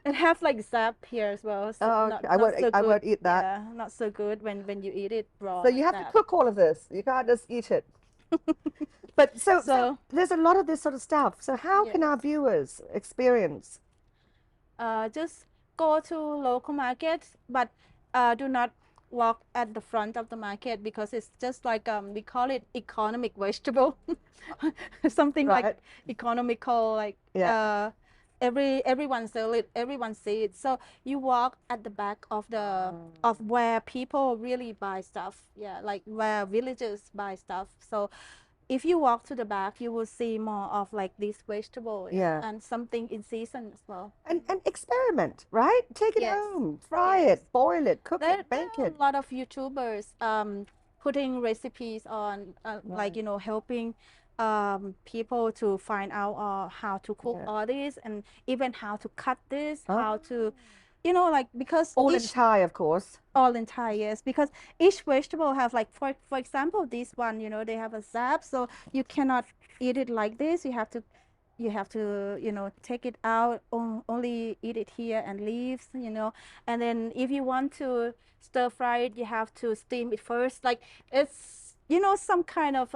S2: It have like sap here as well, so
S1: Oh,
S2: not
S1: okay.
S2: not so
S1: I
S2: good.
S1: won't eat that.
S2: Yeah, not so good when you eat it raw
S1: So you
S2: like
S1: have to
S2: that.
S1: cook all of this. You can't just eat it. But so
S2: So
S1: there's a lot of this sort of stuff. So how can our
S2: yes.
S1: viewers experience?
S2: Just go to local markets, but do not walk at the front of the market because it's just like we call it economic vegetable, something like
S1: Right.
S2: economical, like
S1: Yeah.
S2: everyone sell it, everyone see it. So you walk at the back of the of where people really buy stuff, yeah, like where villagers buy stuff. So if you walk to the back, you will see more of like this vegetable, yeah,
S1: Yeah.
S2: and something in season as well.
S1: And experiment, right? Take it
S2: Yes,
S1: home, fry
S2: yes.
S1: it, boil it, cook
S2: There
S1: it, bake
S2: are
S1: it.
S2: a lot of YouTubers putting recipes on, like,
S1: Right.
S2: you know, helping people to find out how to cook
S1: Yeah.
S2: all this, and even how to cut this, how
S1: Oh.
S2: to, you know, like, because
S1: All in
S2: each
S1: Thai, of course.
S2: all in Thai, yes, because each vegetable have like, for example, this one, you know, they have a zap, so you cannot eat it like this. You have to, you know, take it out, only eat it here and leaves, you know. And then if you want to stir fry it, you have to steam it first. Like, it's, you know, some kind of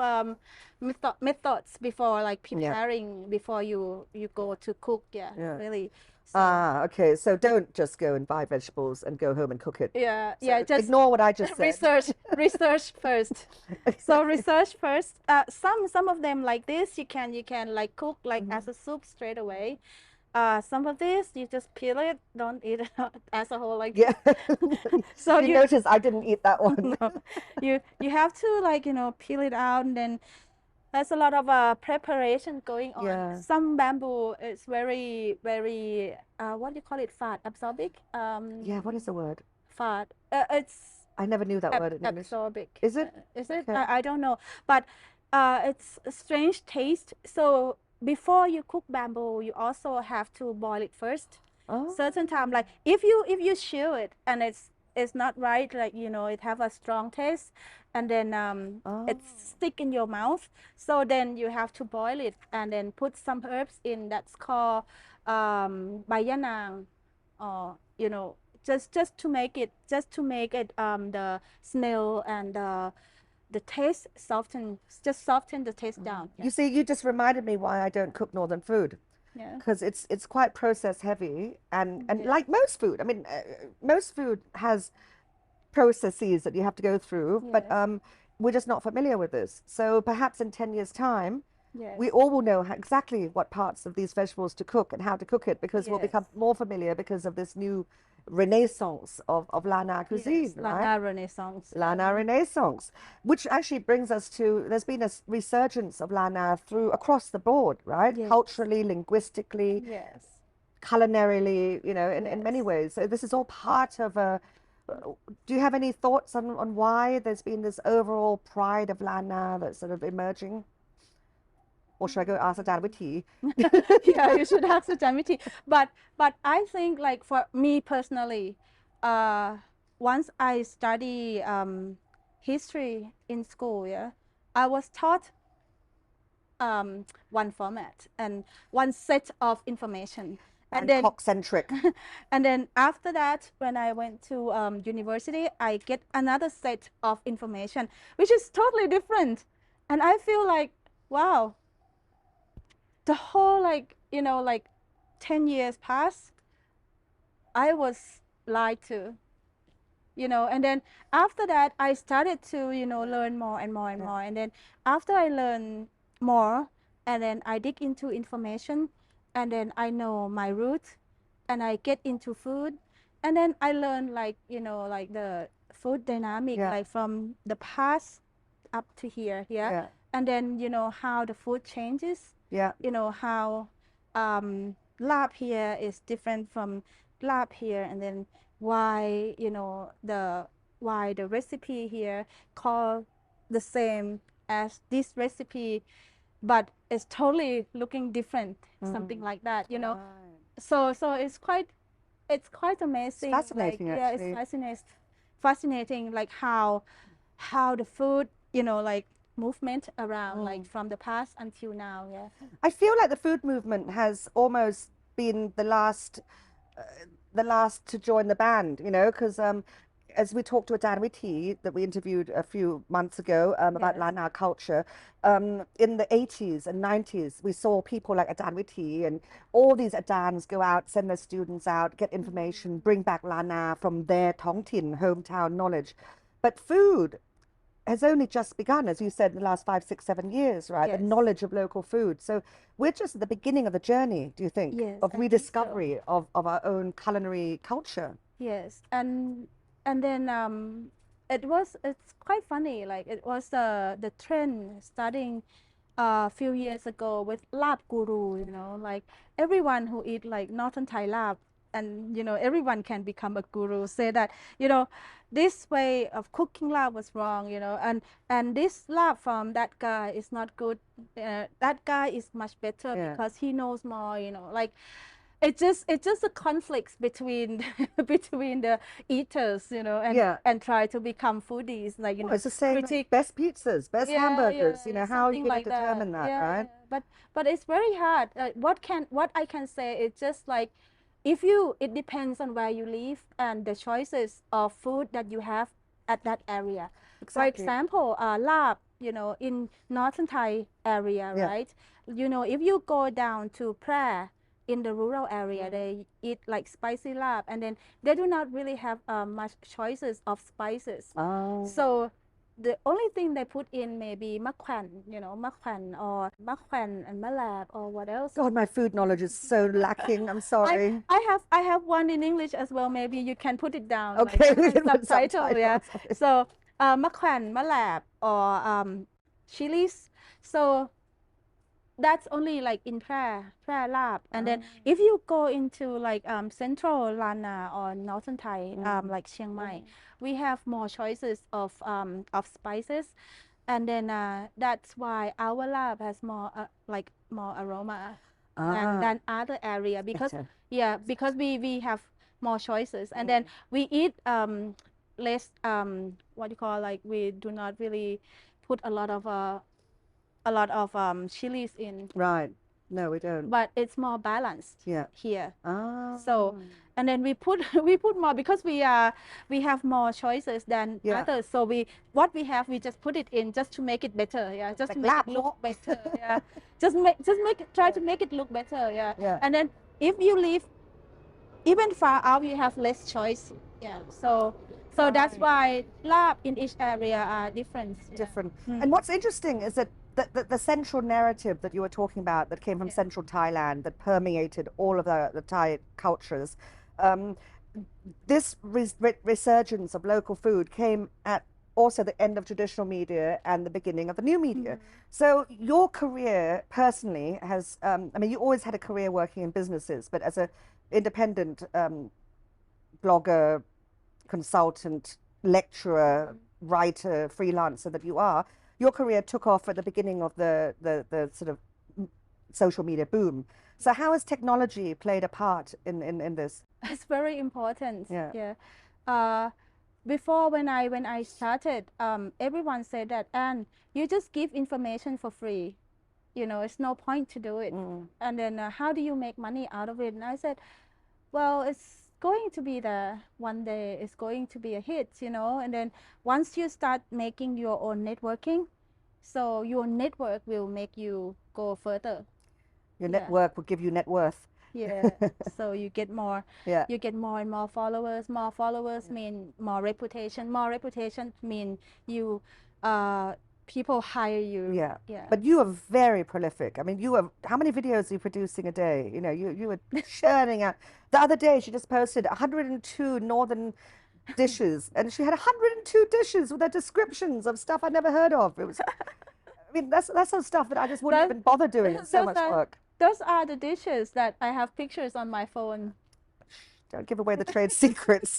S2: methods before, like,
S1: Yeah.
S2: preparing before you go to cook. Yeah,
S1: Yeah.
S2: really. So
S1: Ah, okay. So don't just go and buy vegetables and go home and cook it.
S2: yeah,
S1: So
S2: yeah, just
S1: ignore what I just said.
S2: research first. So research first. Some of them like this, you can like cook like as a soup straight away. Some of this you just peel it, don't eat it as a whole like
S1: Yeah.
S2: so
S1: You notice I didn't eat that one.
S2: no, you have to, like, you know, peel it out, and then there's a lot of preparation going on.
S1: Yeah.
S2: Some bamboo is very what do you call it, fat absorbic,
S1: Yeah, what is the word?
S2: fat, it's
S1: I never knew that word in English.
S2: absorbic.
S1: Is it?
S2: Is it?
S1: Okay.
S2: I don't know, but it's a strange taste. So before you cook bamboo, you also have to boil it first.
S1: Oh.
S2: Certain time, like if you chew it and it's not right, like, you know, it have a strong taste, and then it
S1: Oh.
S2: stick in your mouth. So then you have to boil it and then put some herbs in. That's called bayanang, or, you know, just to make it the smell and the taste soften, just soften the taste down.
S1: You see, you just reminded me why I don't cook northern food.
S2: Yeah.
S1: Because it's quite process heavy and
S2: Yeah.
S1: like most food. I mean, most food has processes that you have to go through, but
S2: Yes.
S1: we're just not familiar with this. So perhaps in 10 years' time,
S2: Yes.
S1: we all will know exactly what parts of these vegetables to cook and how to cook it because we'll become
S2: Yes.
S1: more familiar because of this new renaissance of Lana cuisine,
S2: Yes.
S1: right?
S2: Lana Renaissance.
S1: Lana Renaissance, which actually brings us to, there's been a resurgence of Lana through across the board, right?
S2: Yes.
S1: Culturally, linguistically,
S2: Yes.
S1: culinarily, you know, in many
S2: Yes.
S1: ways. So this is all part of a, do you have any thoughts on why there's been this overall pride of Lana that's sort of emerging? Or should I go ask Ajahn Withi?
S2: Yeah, you should ask the Jamiti. But I think, like, for me personally, once I study history in school, yeah, I was taught one format and one set of information. And then
S1: Bangkok-centric.
S2: and then after that, when I went to university, I get another set of information, which is totally different. And I feel like, wow, the whole like, you know, like 10 years passed, I was lied to, you know. And then after that, I started to, you know, learn more and more and more. And then after I learn more, and then I dig into information, and then I know my roots, and I get into food, and then I learn like, you know, like the food dynamic, like from the past up to here, and then, you know, how the food changes, you know, how lab here is different from lab here, and then why, you know, why the recipe here called the same as this recipe, but it's totally looking different, something like that, you know. So it's quite amazing.
S1: It's fascinating,
S2: like,
S1: actually.
S2: Yeah, it's fascinating, like how the food, you know, like movement around, like from the past until now. Yeah,
S1: I feel like the food movement has almost been the last to join the band, you know, because as we talked to Adan Witi that we interviewed a few months ago about Lana culture, in the 80s and 90s, we saw people like Adan Witi and all these Adans go out, send their students out, get information, bring back Lana from their Tongtin, hometown knowledge. But food has only just begun, as you said, in the last 5, 6, 7 years, right? The knowledge of local food. So we're just at the beginning of the journey, do you think, of rediscovery of our own culinary culture?
S2: Yes, and then it's quite funny. Like it was the trend starting a few years ago with lab guru. You know, like everyone who eat like Northern Thai lab, and you know, everyone can become a guru. Say that, you know, this way of cooking lab was wrong. You know, and this lab from that guy is not good. That guy is much better because he knows more. You know, like it's just a conflict between between the eaters, you know, and try to become foodies, like, you know,
S1: it's the same, like best pizzas, best hamburgers, you know, how are you going to determine that, right?
S2: But it's very hard. What I can say is just like, if you, it depends on where you live and the choices of food that you have at that area. For example, lab, you know, in Northern Thai area, right? You know, if you go down to Phra, in the rural area, they eat like spicy lab, and then they do not really have much choices of spices. So the only thing they put in may be makwan, you know, makwan or makwan and malab or what else.
S1: God, my food knowledge is so lacking. I'm sorry.
S2: I have one in English as well. Maybe you can put it down.
S1: Okay,
S2: like,
S1: we can put
S2: subtitle. Yeah.
S1: subtitles.
S2: So makwan, malab, or chilies. So that's only like in Phra Lab. And then if you go into like central Lana or northern Thai, like Chiang Mai, we have more choices of spices. And then that's why our lab has more like more aroma than other area, because because we have more choices. And then we eat less what you call, like, we do not really put a lot of chilies in.
S1: Right. No, we don't.
S2: But it's more balanced here.
S1: Ah.
S2: So, and then we put more because we have more choices than others. So what we have, we just put it in just to make it better. Yeah, just to make it look better. Yeah, try to make it look better. Yeah. And then if you live even far out, you have less choice. Yeah. So that's why lab in each area are different.
S1: And what's interesting is that the central narrative that you were talking about that came from central Thailand, that permeated all of the Thai cultures, this resurgence of local food came at also the end of traditional media and the beginning of the new media. So your career personally has, I mean, you always had a career working in businesses, but as an independent blogger, consultant, lecturer, writer, freelancer that you are, your career took off at the beginning of the sort of social media boom. So how has technology played a part in this?
S2: It's very important. before when I started, everyone said that, and you just give information for free. It's no point to do it. And then how do you make money out of it? And I said, well, it's going to be there one day. It's going to be a hit, And then once you start making your own networking, so your network will make you go further.
S1: Your
S2: Yeah.
S1: network will give you net worth.
S2: Yeah. So you get more.
S1: Yeah.
S2: You get more and more followers. More followers mean more reputation. More reputation mean you, people hire you.
S1: Yeah.
S2: Yeah.
S1: But you are very prolific. I mean, how many videos are you producing a day? You were churning out. The other day, she just posted 102 northern dishes, and she had 102 dishes with their descriptions of stuff I'd never heard of. I mean, that's some stuff that I just wouldn't
S2: That-
S1: even bother doing. It's so
S2: those
S1: much
S2: are
S1: work.
S2: those are the dishes that I have pictures on my phone.
S1: Don't give away the trade secrets.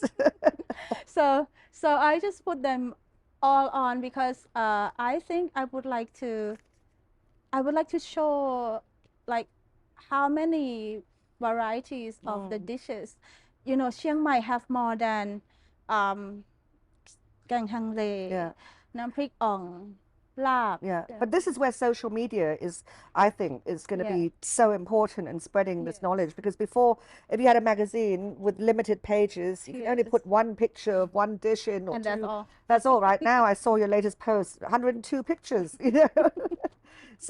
S2: So I just put them all on because I think I would like to show like how many varieties of the dishes. Chiang Mai have more than um, แกงฮังเล
S1: Yeah.
S2: น้ำพริกอ่อง ลาบ
S1: Yeah, but this is where social media is, I think, is going to
S2: Yeah.
S1: be so important in spreading this
S2: Yes.
S1: knowledge, because before, if you had a magazine with limited pages, you can only
S2: Yes.
S1: put one picture of one dish in or
S2: And that's
S1: two.
S2: all.
S1: That's all. Right now, I saw your latest post, 102 pictures,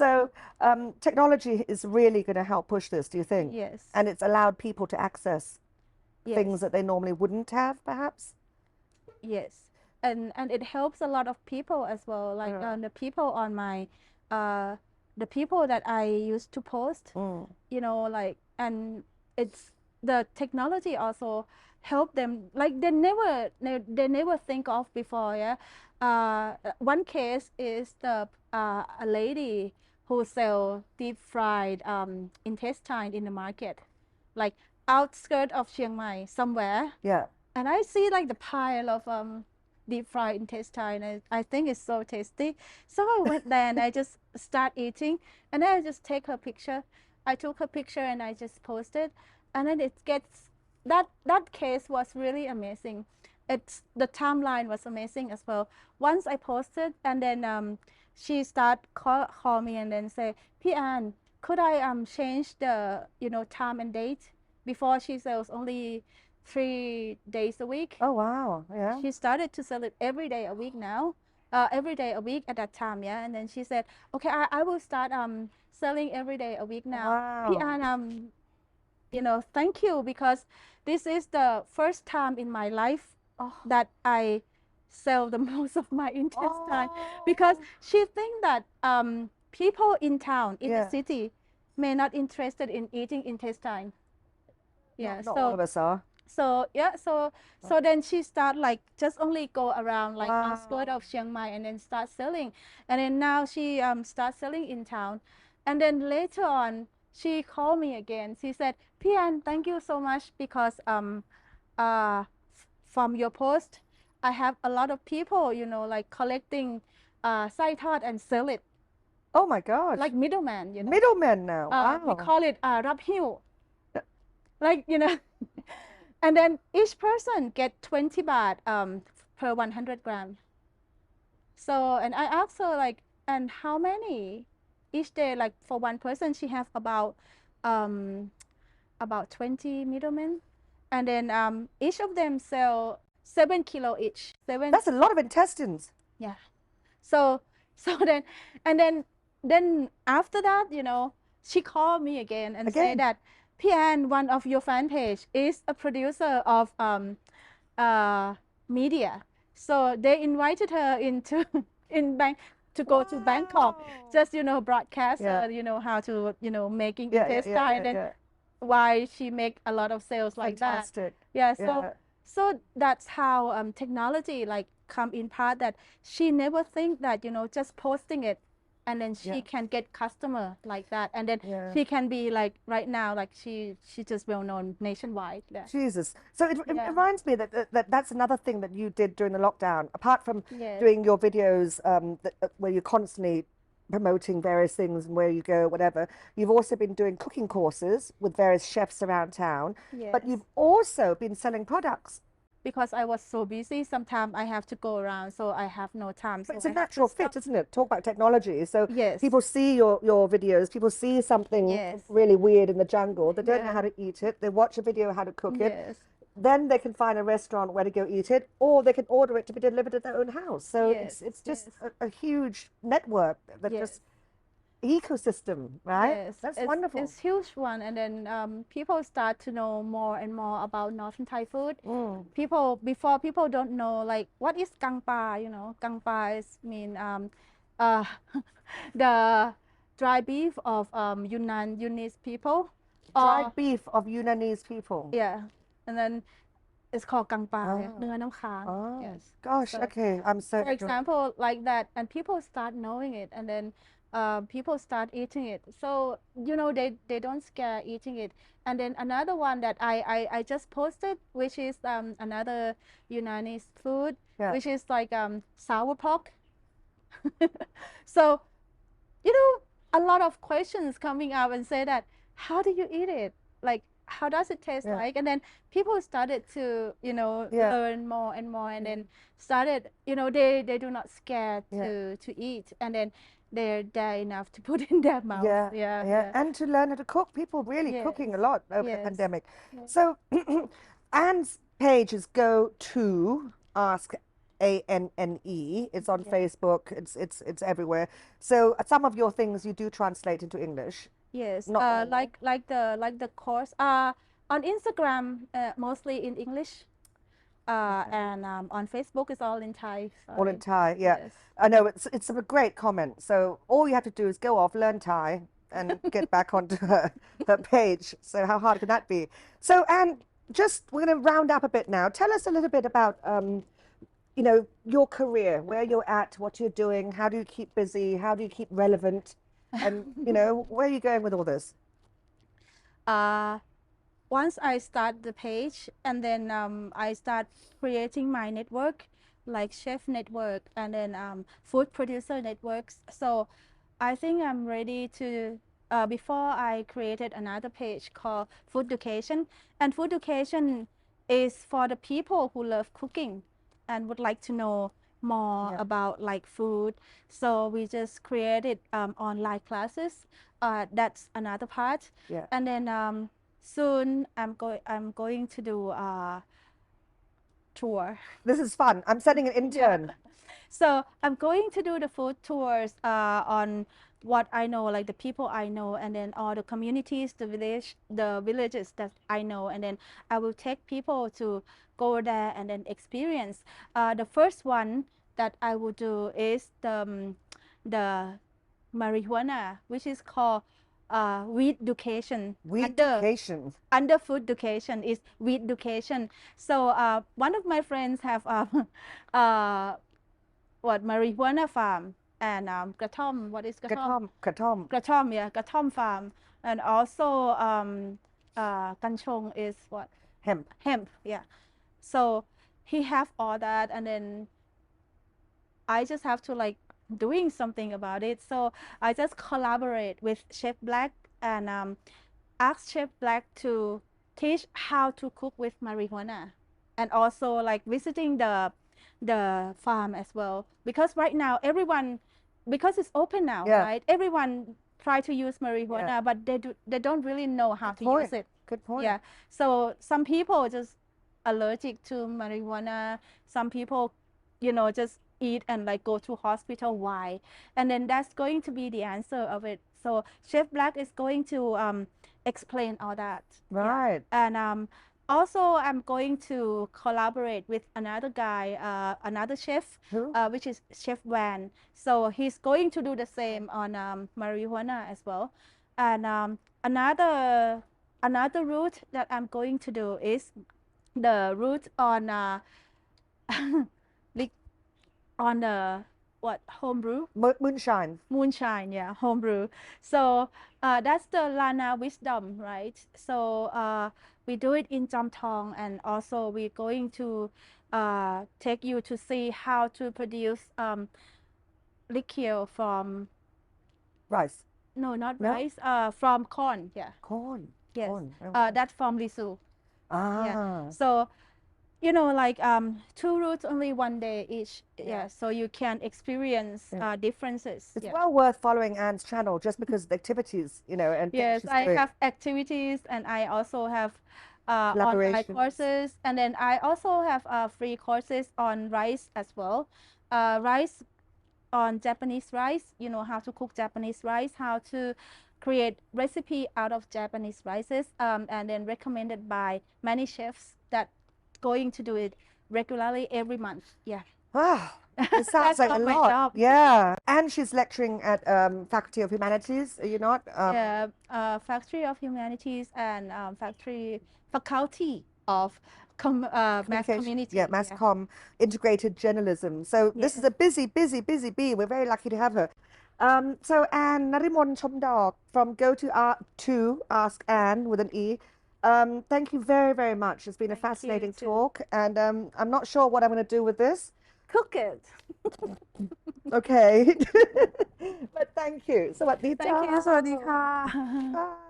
S1: So technology is really going to help push this, do you think?
S2: Yes.
S1: And it's allowed people to access things
S2: Yes.
S1: that they normally wouldn't have, perhaps?
S2: Yes, and it helps a lot of people as well. Like
S1: Yeah.
S2: the people on my, the people that I used to post, like, and it's the technology also help them. Like they never think of before. Yeah, one case is a lady who sell deep fried intestine in the market, like outskirt of Chiang Mai somewhere.
S1: Yeah.
S2: And I see like the pile of deep fried intestine. I think it's so tasty. So I went there and I just start eating, and then I just take her picture. I took her picture and I just posted, and then it gets that case was really amazing. The timeline was amazing as well. Once I posted, and then she call me and then say, "P. Anne, could I change the time and date?" Before she sells only 3 days a week.
S1: Oh, wow. Yeah.
S2: She started to sell it every day a week now. Every day a week at that time, yeah. And then she said, "Okay, I will start selling every day a week now."
S1: Wow.
S2: Pian, thank you, because this is the first time in my life that I sell the most of my intestine, because she think that people in town in the
S1: Yeah.
S2: city may not interested in eating intestine. Yeah,
S1: Not all of us are.
S2: so yeah, so then she start like just only go around like
S1: Wow.
S2: outskirt of Chiang Mai and then start selling, and then now she start selling in town, and then later on she called me again. She said, "Pian, thank you so much, because from your post, I have a lot of people, like collecting sai thot and sell it,
S1: Oh my gosh.
S2: like middleman,
S1: Middlemen now.
S2: we
S1: Wow.
S2: call it rap hiu, like and then each person get 20 baht per 100 gram. So, and I asked her like, and how many each day? Like for one person, she have about 20 middlemen, and then each of them sell 7 kilo each.
S1: That's a lot of intestines.
S2: Yeah. So then, and then after that, she called me again and say that, "Pian, one of your fan page is a producer of media." So they invited her into to go to Bangkok, just broadcast how to making intestine, and why she make a lot of sales like
S1: Fantastic.
S2: that. Yeah. So that's how technology like come in part, that she never think that just posting it and then she can get customer like that, and then she can be like right now, like she just well known nationwide. Yeah.
S1: Jesus. So it reminds me that's another thing that you did during the lockdown, apart from
S2: Yes.
S1: doing your videos where you're constantly promoting various things and where you go, whatever. You've also been doing cooking courses with various chefs around town, but
S2: Yes.
S1: you've also been selling products.
S2: because I was so busy. Sometimes I have to go around, so I have no time.
S1: But
S2: So
S1: it's a
S2: I have to
S1: natural
S2: stop.
S1: fit, isn't it? Talk about technology. So
S2: Yes,
S1: people see your videos, people see something
S2: yes,
S1: really weird in the jungle. They don't know
S2: yeah,
S1: how to eat it. They watch a video how to cook it.
S2: yes,
S1: Then they can find a restaurant where to go eat it, or they can order it to be delivered at their own house. So
S2: yes,
S1: it's just
S2: yes,
S1: a huge network that
S2: yes.
S1: just ecosystem, right?
S2: Yes,
S1: That's
S2: it's
S1: wonderful.
S2: huge one, and then people start to know more and more about northern Thai food.
S1: Mm.
S2: People don't know like what is kang pa. Kang pa is mean uh, the dry beef of Yunnese people, or
S1: Dried beef of Yunnanese people.
S2: yeah, and then it's called kang pa, yeah,
S1: Ah,
S2: เนื้อน้ำค้าง
S1: ah,
S2: yes.
S1: gosh,
S2: So
S1: okay, I'm so
S2: for example, like that, and people start knowing it, and then people start eating it. So they don't scare eating it. And then another one that I just posted, which is another Yunnanese food,
S1: yeah,
S2: which is like sour pork. So a lot of questions coming up and say that, how do you eat it? Like, how does it taste
S1: yeah,
S2: like? And then people started to,
S1: yeah,
S2: learn more and more, and
S1: yeah,
S2: then started, they do not scare
S1: yeah.
S2: to eat, and then they're there enough to put in their mouth.
S1: Yeah,
S2: Yeah,
S1: yeah,
S2: yeah.
S1: and to learn how to cook. People really
S2: Yes,
S1: cooking a lot over the
S2: yes,
S1: pandemic.
S2: yes,
S1: So Anne's page is Go To Ask ANNE. It's on
S2: yeah.
S1: Facebook. It's everywhere. So some of your things you do translate into English,
S2: Yes,
S1: not all.
S2: like the course on Instagram, mostly in English,
S1: Okay.
S2: and on Facebook is all in Thai.
S1: All in
S2: Sorry.
S1: Thai, yeah.
S2: Yes.
S1: I know it's a great comment. So all you have to do is go off, learn Thai, and get back onto her page. So how hard can that be? So Anne, just we're going to round up a bit now. Tell us a little bit about your career, where you're at, what you're doing, how do you keep busy, how do you keep relevant, and where are you going with all this?
S2: Uh, Once I start the page, and then I start creating my network, like chef network, and then food producer networks. So I think I'm ready to. Before I created another page called Food Education, and Food Education is for the people who love cooking and would like to know more
S1: Yeah,
S2: about like food. So we just created online classes. That's another part,
S1: yeah.
S2: and then soon I'm going to do a tour.
S1: This is fun. I'm sending an
S2: Yeah.
S1: intern.
S2: So I'm going to do the food tours on what I know, like the people I know, and then all the communities, the villages that I know, and then I will take people to go there and then experience. The first one that I will do is the marijuana, which is called weed education.
S1: Weed education.
S2: Under food education is weed education. So one of my friends have uh, what marijuana farm, and katom. What is katom?
S1: Katom, katom.
S2: Katom, yeah, katom farm, and also kanchong is what?
S1: Hemp.
S2: Hemp, yeah. So he have all that, and then I just have to like doing something about it. So I just collaborate with Chef Black, and ask Chef Black to teach how to cook with marijuana, and also like visiting the farm as well, because right now everyone, because it's open now,
S1: Yeah,
S2: right? Everyone try to use
S1: yeah.
S2: marijuana, but they don't really know how
S1: Good
S2: to use
S1: point.
S2: it.
S1: Good point.
S2: Yeah. So some people just allergic to marijuana. Some people, just eat and like go to hospital. Why? And then that's going to be the answer of it. So Chef Black is going to explain all that. Yeah.
S1: Right.
S2: And also I'm going to collaborate with another guy, another chef,
S1: Who?
S2: which is Chef Van. So he's going to do the same on marijuana as well. And another route that I'm going to do is the route on like on the what homebrew
S1: Moonshine.
S2: moonshine, yeah, homebrew. So that's the Lana wisdom, right? So we do it in Jamtong, and also we're going to take you to see how to produce liqueur from,
S1: Rice.
S2: no, not
S1: No?
S2: rice, from corn, yeah.
S1: Corn.
S2: Yes,
S1: Corn. Okay.
S2: that's from Lisu. Yeah.
S1: Ah.
S2: So you know, like 2 routes only 1 day each. Yeah, so you can experience differences.
S1: It's
S2: Yeah.
S1: well worth following Anne's channel just because of the activities, you know, and things
S2: Yes,
S1: she's
S2: I
S1: doing.
S2: have activities and I also have online
S1: Collaborations.
S2: courses, and then I also have free courses on rice as well. Rice on Japanese rice, you know, how to cook Japanese rice, how to create recipe out of Japanese rices, and then recommended by many chefs that going to do it regularly every month. Yeah,
S1: Wow, it sounds
S2: that's
S1: like a
S2: all my
S1: lot.
S2: job.
S1: Yeah. And she's lecturing at Faculty of Humanities, are you not?
S2: Yeah, Faculty of Humanities and Faculty of Mass
S1: Communication, yeah,
S2: Community.
S1: mass
S2: Yeah.
S1: comm, integrated journalism. So this is
S2: Yes.
S1: a busy, busy, busy bee. We're very lucky to have her. So Anne Narimon Chomdok from Go to Ask Anne with an E. Thank you very, very much. It's been a
S2: Thank you
S1: fascinating
S2: too.
S1: talk, and I'm not sure what I'm going to do with this.
S2: Cook it.
S1: Okay, but thank you. สวัสดี
S2: Thank
S1: เจ้า
S2: you สวัสดีค่ะ
S1: Bye.